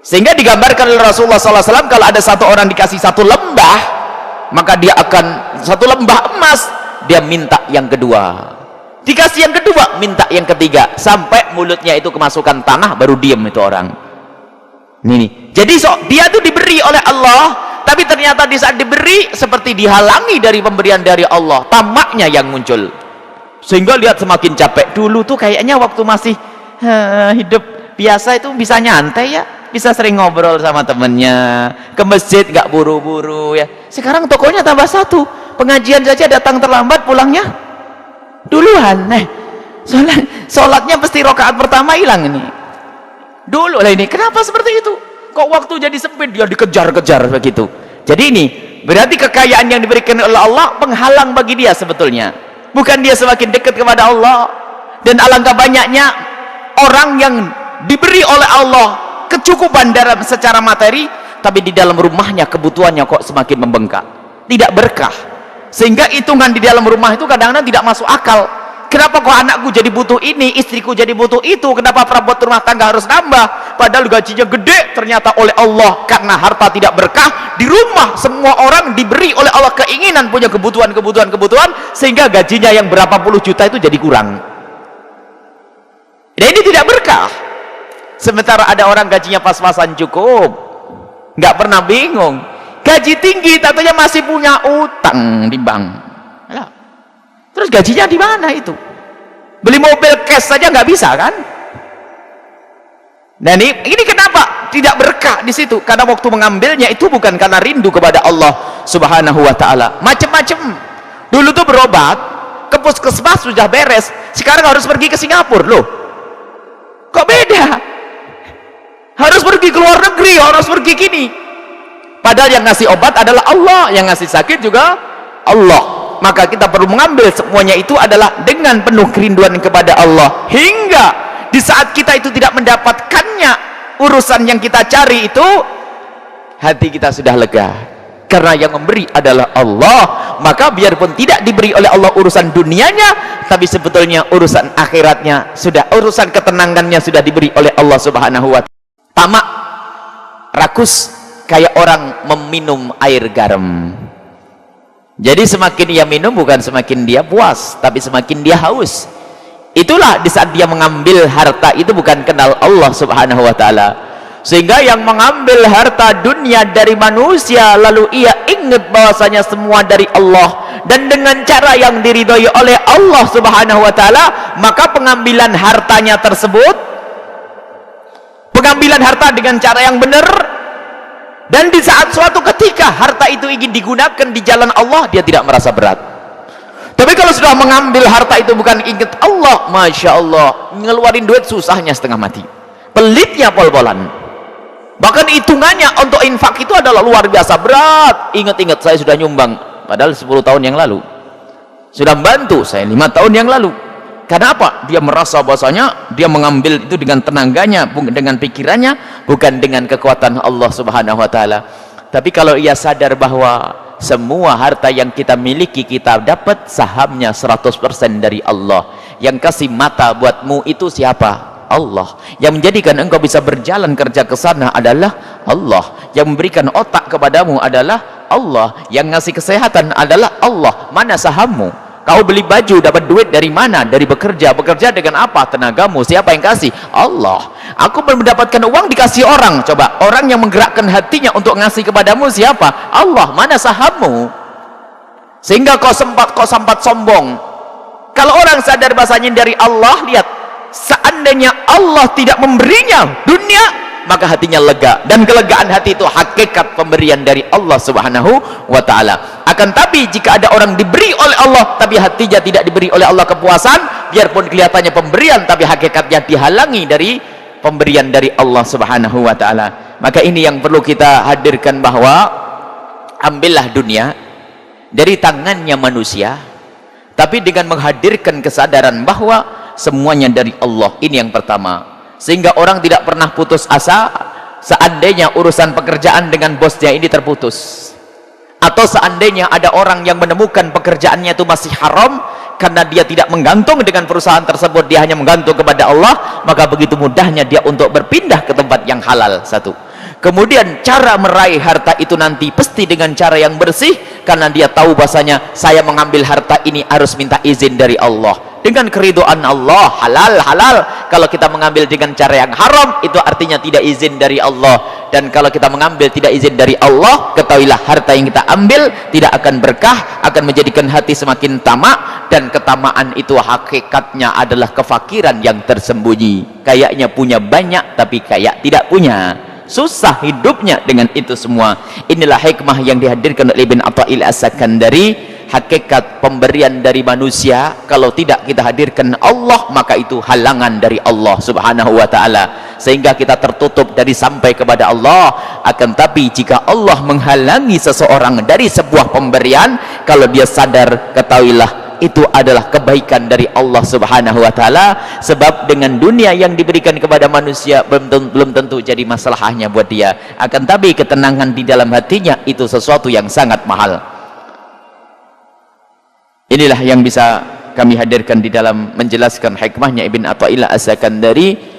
Speaker 2: sehingga digambarkan oleh Rasulullah SAW, kalau ada satu orang dikasih satu lembah, maka dia akan satu lembah emas, dia minta yang kedua, dikasih yang kedua, minta yang ketiga, sampai mulutnya itu kemasukan tanah, baru diam itu orang. Ini jadi dia tuh diberi oleh Allah, tapi ternyata di saat diberi seperti dihalangi dari pemberian dari Allah, tamaknya yang muncul, sehingga lihat semakin capek. Dulu tuh kayaknya waktu masih hidup biasa itu bisa nyantai ya, bisa sering ngobrol sama temennya, ke masjid nggak buru-buru ya. Sekarang tokonya tambah satu, pengajian saja datang terlambat, pulangnya duluan. Sholatnya pasti rakaat pertama hilang ini dulu lah. Ini kenapa seperti itu? Kok waktu jadi sempit dia dikejar-kejar begitu? Jadi ini berarti kekayaan yang diberikan oleh Allah penghalang bagi dia sebetulnya, bukan dia semakin dekat kepada Allah. Dan alangkah banyaknya orang yang diberi oleh Allah kecukupan dalam secara materi, tapi di dalam rumahnya kebutuhannya kok semakin membengkak, tidak berkah. Sehingga hitungan di dalam rumah itu kadang-kadang tidak masuk akal. Kenapa kok anakku jadi butuh ini, istriku jadi butuh itu, kenapa perabot rumah tangga harus nambah, padahal gajinya gede. Ternyata oleh Allah, karena harta tidak berkah, di rumah semua orang diberi oleh Allah keinginan punya kebutuhan, sehingga gajinya yang berapa puluh juta itu jadi kurang. Dan ini tidak berkah. Sementara ada orang gajinya pas-pasan cukup, nggak pernah bingung, gaji tinggi tentunya masih punya utang di bank. Terus gajinya di mana itu? Beli mobil cash saja nggak bisa kan? Dan ini kenapa tidak berkah di situ? Karena waktu mengambilnya itu bukan karena rindu kepada Allah Subhanahu wa taala. Macam-macam. Dulu tuh berobat ke puskesmas sudah beres, sekarang harus pergi ke Singapura loh. Kok beda? Harus pergi ke luar negeri, harus pergi gini. Padahal yang ngasih obat adalah Allah, yang ngasih sakit juga Allah. Maka kita perlu mengambil semuanya itu adalah dengan penuh kerinduan kepada Allah, hingga di saat kita itu tidak mendapatkannya urusan yang kita cari itu, hati kita sudah lega karena yang memberi adalah Allah. Maka biarpun tidak diberi oleh Allah urusan dunianya, tapi sebetulnya urusan akhiratnya sudah, urusan ketenangannya sudah diberi oleh Allah Subhanahu wa ta'ala. Tamak, rakus, kayak orang meminum air garam. Jadi semakin dia minum bukan semakin dia puas, tapi semakin dia haus. Itulah di saat dia mengambil harta itu bukan kenal Allah Subhanahu wa ta'ala. Sehingga yang mengambil harta dunia dari manusia, lalu ia ingat bahwasanya semua dari Allah dan dengan cara yang diridhoi oleh Allah Subhanahu wa ta'ala, maka pengambilan hartanya tersebut, pengambilan harta dengan cara yang benar. Dan di saat suatu ketika harta itu ingin digunakan di jalan Allah, dia tidak merasa berat. Tapi kalau sudah mengambil harta itu bukan ingat Allah, Masya Allah, ngeluarin duit susahnya setengah mati, pelitnya pol-polan. Bahkan hitungannya untuk infak itu adalah luar biasa berat. Ingat-ingat saya sudah nyumbang, padahal 10 tahun yang lalu. Sudah membantu saya 5 tahun yang lalu. Karena apa? Dia merasa bahwasanya dia mengambil itu dengan tenaganya, dengan pikirannya, bukan dengan kekuatan Allah Subhanahu wa ta'ala. Tapi kalau ia sadar bahwa semua harta yang kita miliki, kita dapat sahamnya 100% dari Allah. Yang kasih mata buatmu itu siapa? Allah. Yang menjadikan engkau bisa berjalan kerja ke sana adalah Allah. Yang memberikan otak kepadamu adalah Allah. Yang ngasih kesehatan adalah Allah. Mana sahammu? Kau beli baju dapat duit dari mana? Dari bekerja. Bekerja dengan apa? Tenagamu. Siapa yang kasih? Allah. Aku mendapatkan uang dikasih orang. Coba, orang yang menggerakkan hatinya untuk ngasih kepadamu siapa? Allah. Mana sahammu? Sehingga kau sempat sombong. Kalau orang sadar bahasanya dari Allah, lihat, seandainya Allah tidak memberinya dunia, maka hatinya lega, dan kelegaan hati itu hakikat pemberian dari Allah Subhanahu wa ta'ala. Akan tapi jika ada orang diberi oleh Allah tapi hatinya tidak diberi oleh Allah kepuasan, biarpun kelihatannya pemberian tapi hakikatnya dihalangi dari pemberian dari Allah Subhanahu wa ta'ala. Maka ini yang perlu kita hadirkan, bahwa ambillah dunia dari tangannya manusia, tapi dengan menghadirkan kesadaran bahwa semuanya dari Allah. Ini yang pertama. Sehingga orang tidak pernah putus asa seandainya urusan pekerjaan dengan bosnya ini terputus, atau seandainya ada orang yang menemukan pekerjaannya itu masih haram, karena dia tidak menggantung dengan perusahaan tersebut, dia hanya menggantung kepada Allah, maka begitu mudahnya dia untuk berpindah ke tempat yang halal. Satu. Kemudian cara meraih harta itu nanti pasti dengan cara yang bersih, karena dia tahu bahasanya saya mengambil harta ini harus minta izin dari Allah, dengan keridhaan Allah, halal. Kalau kita mengambil dengan cara yang haram, itu artinya tidak izin dari Allah. Dan kalau kita mengambil tidak izin dari Allah, ketahuilah harta yang kita ambil tidak akan berkah, akan menjadikan hati semakin tamak. Dan ketamaan itu hakikatnya adalah kefakiran yang tersembunyi. Kayaknya punya banyak tapi kayak tidak punya, susah hidupnya dengan itu semua. Inilah hikmah yang dihadirkan oleh Ibn Atha'il As-Sakandari. Hakikat pemberian dari manusia, kalau tidak kita hadirkan Allah, maka itu halangan dari Allah Subhanahu wa ta'ala, sehingga kita tertutup dari sampai kepada Allah. Akan tapi jika Allah menghalangi seseorang dari sebuah pemberian, kalau dia sadar, ketahuilah itu adalah kebaikan dari Allah Subhanahu wa taala, sebab dengan dunia yang diberikan kepada manusia belum tentu jadi masalahnya buat dia, akan tapi ketenangan di dalam hatinya itu sesuatu yang sangat mahal. Inilah yang bisa kami hadirkan di dalam menjelaskan hikmahnya Ibn Athaillah As-Sakandari.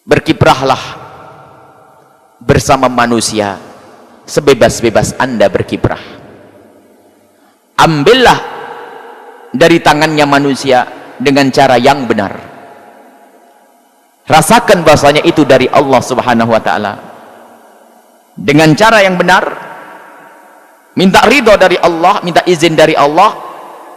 Speaker 2: Berkiprahlah bersama manusia sebebas-bebas Anda berkiprah. Ambillah dari tangannya manusia dengan cara yang benar. Rasakan bahasanya itu dari Allah Subhanahu wa taala. Dengan cara yang benar, minta ridho dari Allah, minta izin dari Allah.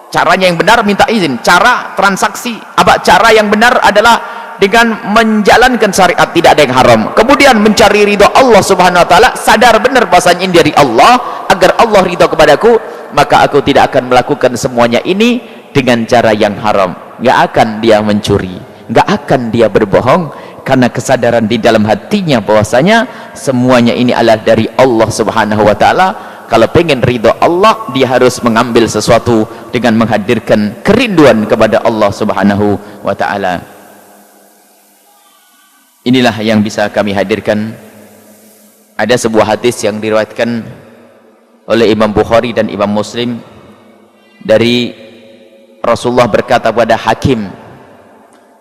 Speaker 2: Caranya yang benar minta izin. Cara transaksi, cara yang benar adalah dengan menjalankan syariat, tidak ada yang haram, kemudian mencari ridho Allah Subhanahu wa taala, sadar benar bahasanya ini dari Allah, agar Allah ridho kepadaku, maka aku tidak akan melakukan semuanya ini dengan cara yang haram. Nggak akan dia mencuri, nggak akan dia berbohong, karena kesadaran di dalam hatinya bahwasanya semuanya ini adalah dari Allah Subhanahu wa taala. Kalau pengen ridho Allah, dia harus mengambil sesuatu dengan menghadirkan kerinduan kepada Allah Subhanahu wa taala. Inilah yang bisa kami hadirkan. Ada sebuah hadis yang diriwayatkan oleh Imam Bukhari dan Imam Muslim dari Rasulullah berkata kepada Hakim,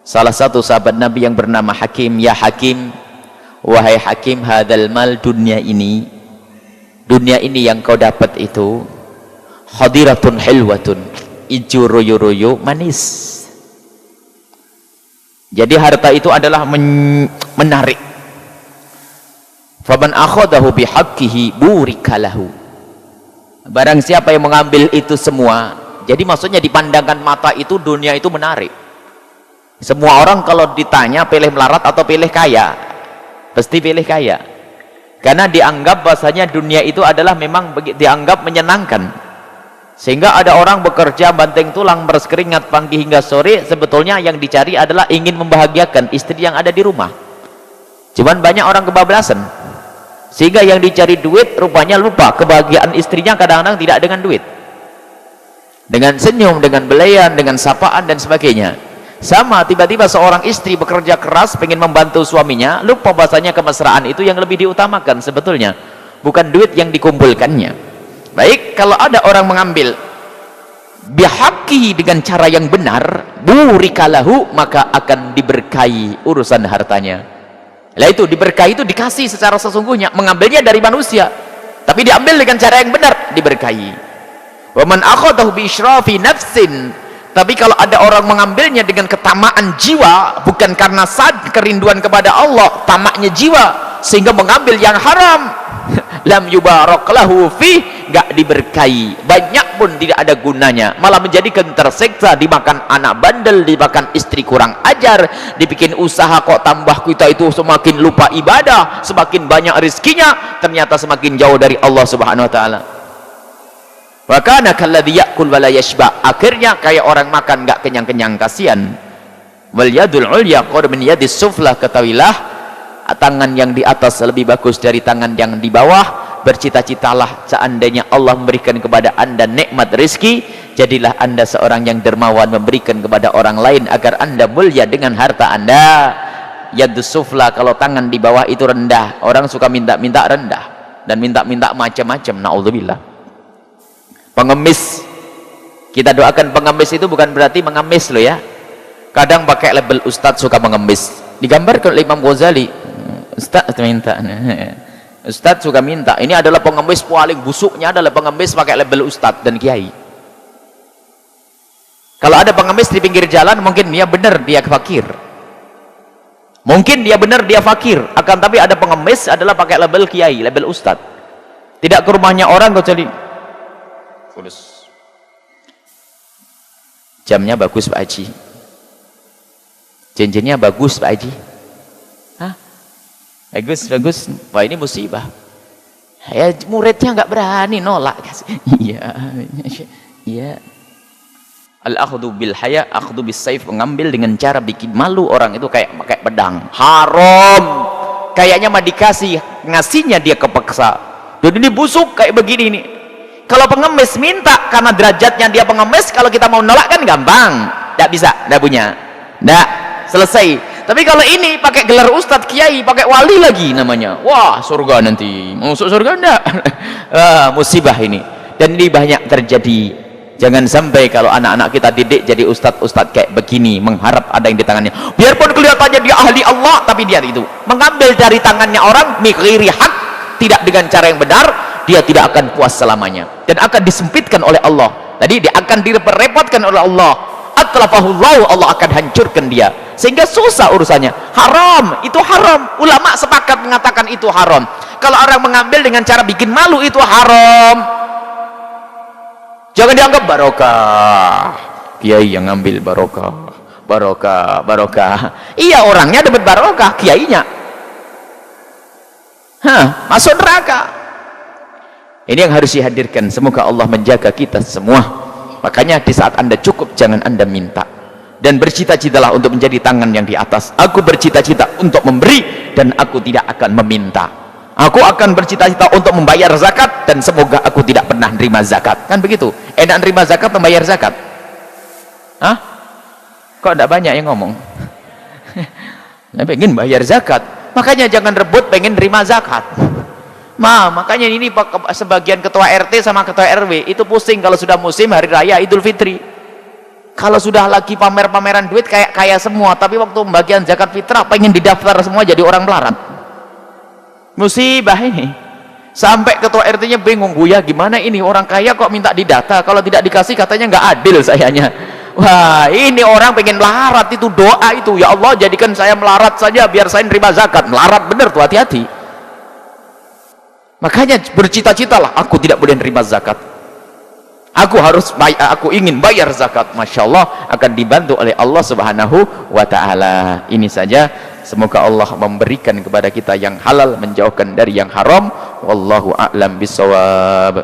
Speaker 2: salah satu sahabat Nabi yang bernama Hakim, ya Hakim, wahai Hakim, hadal mal, dunia ini yang kau dapat itu hadiratun hilwatun, ijo royo-royo manis. Jadi harta itu adalah menarik. Faman akhadahu bihaqqihi burikalahu. Barang siapa yang mengambil itu semua, jadi maksudnya dipandangkan mata itu dunia itu menarik. Semua orang kalau ditanya pilih melarat atau pilih kaya, pasti pilih kaya. Karena dianggap bahasanya dunia itu adalah memang dianggap menyenangkan. Sehingga ada orang bekerja banting tulang meres keringat pagi hingga sore, sebetulnya yang dicari adalah ingin membahagiakan istri yang ada di rumah. Cuman banyak orang kebablasan, sehingga yang dicari duit rupanya lupa kebahagiaan istrinya kadang-kadang tidak dengan duit, dengan senyum, dengan belayan, dengan sapaan dan sebagainya. Sama tiba-tiba seorang istri bekerja keras pengen membantu suaminya, lupa bahasanya kemesraan itu yang lebih diutamakan sebetulnya, bukan duit yang dikumpulkannya. Baik, kalau ada orang mengambil bihaqqihi dengan cara yang benar, burikalahu, maka akan diberkahi urusan hartanya. Lah itu diberkahi itu dikasih secara sesungguhnya, mengambilnya dari manusia, tapi diambil dengan cara yang benar, diberkahi. Wa man akhadahu bi israfi nafsin, tapi kalau ada orang mengambilnya dengan ketamaan jiwa, bukan karena kerinduan kepada Allah, tamaknya jiwa sehingga mengambil yang haram, lam yubarak lahu fi, gak diberkahi, banyak pun tidak ada gunanya, malah menjadikan tersiksa, dimakan anak bandel, dimakan istri kurang ajar, dibikin usaha kok tambah kita itu semakin lupa ibadah, semakin banyak rizkinya, ternyata semakin jauh dari Allah Subhanahu wa taala. Wa kana kalladzi ya'kul wa la yashba, akhirnya kayak orang makan gak kenyang-kenyang, kasihan. Wal yadul ulya qad min yadis sufla, ketahuilah tangan yang di atas lebih bagus dari tangan yang di bawah. Bercita-citalah seandainya Allah memberikan kepada anda nikmat rezeki, jadilah anda seorang yang dermawan, memberikan kepada orang lain agar anda mulia dengan harta anda. Yadus sufla, kalau tangan di bawah itu rendah, orang suka minta-minta rendah dan minta-minta macam-macam, naudzubillah. Pengemis, kita doakan pengemis itu bukan berarti mengemis loh ya, kadang pakai label ustadz suka mengemis, digambarkan oleh Imam Ghazali, ustadz minta, ustadz suka minta, ini adalah pengemis paling busuknya adalah pengemis pakai label ustadz dan kiai. Kalau ada pengemis di pinggir jalan, mungkin dia benar dia fakir, mungkin dia benar dia fakir, akan tapi ada pengemis adalah pakai label kiai, label ustadz, tidak ke rumahnya orang kecuali fulus. Jamnya bagus Pak Haji, cincinnya bagus Pak Haji. Hah? Bagus. Wah ini musibah. Ya muridnya nggak berani nolak. Iya. Al-akhdhu bil haya, akhdhu bis saif, mengambil dengan cara bikin malu orang itu kayak pakai pedang. Haram. Kayaknya mah dikasih, ngasihnya dia kepaksa. Dan ini busuk kayak begini nih. Kalau pengemis minta karena derajatnya dia pengemis, kalau kita mau nolak kan gampang. Tidak bisa, tidak punya. Tidak, selesai. Tapi kalau ini pakai gelar ustadz, kiai, pakai wali lagi namanya. Wah, surga nanti. Masuk surga enggak? Musibah ini. Dan ini banyak terjadi. Jangan sampai kalau anak-anak kita didik jadi ustadz-ustadz kayak begini, mengharap ada yang di tangannya. Biarpun kelihatannya dia ahli Allah, tapi dia itu mengambil dari tangannya orang, mighiri hak, tidak dengan cara yang benar, dia tidak akan puas selamanya. Dan akan disempitkan oleh Allah. Tadi dia akan direpotkan oleh Allah. Atlafahullahu, Allah akan hancurkan dia. Sehingga susah urusannya. Haram, itu haram. Ulama sepakat mengatakan itu haram. Kalau orang mengambil dengan cara bikin malu, itu haram. Jangan dianggap barokah. Kiai yang ngambil barokah. Barokah, barokah. Iya, orangnya dapat barokah, kiainya masuk neraka. Ini yang harus dihadirkan. Semoga Allah menjaga kita semua. Makanya di saat Anda cukup, jangan Anda minta. Dan bercita-citalah untuk menjadi tangan yang di atas. Aku bercita-cita untuk memberi, dan aku tidak akan meminta. Aku akan bercita-cita untuk membayar zakat, dan semoga aku tidak pernah nerima zakat. Kan begitu? Enak nerima zakat, membayar zakat. Hah? Kok tidak banyak yang ngomong? Pengen bayar zakat. Makanya jangan rebut pengen nerima zakat. Makanya ini sebagian ketua RT sama ketua RW itu pusing kalau sudah musim hari raya Idul Fitri. Kalau sudah lagi pamer-pameran duit kayak kaya semua, tapi waktu pembagian zakat fitrah pengen didaftar semua jadi orang melarat. Musibah ini. Sampai ketua RT-nya bingung, "Buya, gimana ini orang kaya kok minta didata? Kalau tidak dikasih katanya nggak adil sayanya." Wah, ini orang pengen melarat, itu doa itu. Ya Allah, jadikan saya melarat saja biar saya nerima zakat. Melarat bener tuh, hati-hati. Makanya bercita-citalah, aku tidak boleh nerima zakat. Aku ingin bayar zakat. Masya Allah, akan dibantu oleh Allah Subhanahu wa ta'ala. Ini saja, semoga Allah memberikan kepada kita yang halal, menjauhkan dari yang haram. Wallahu a'lam bishawab.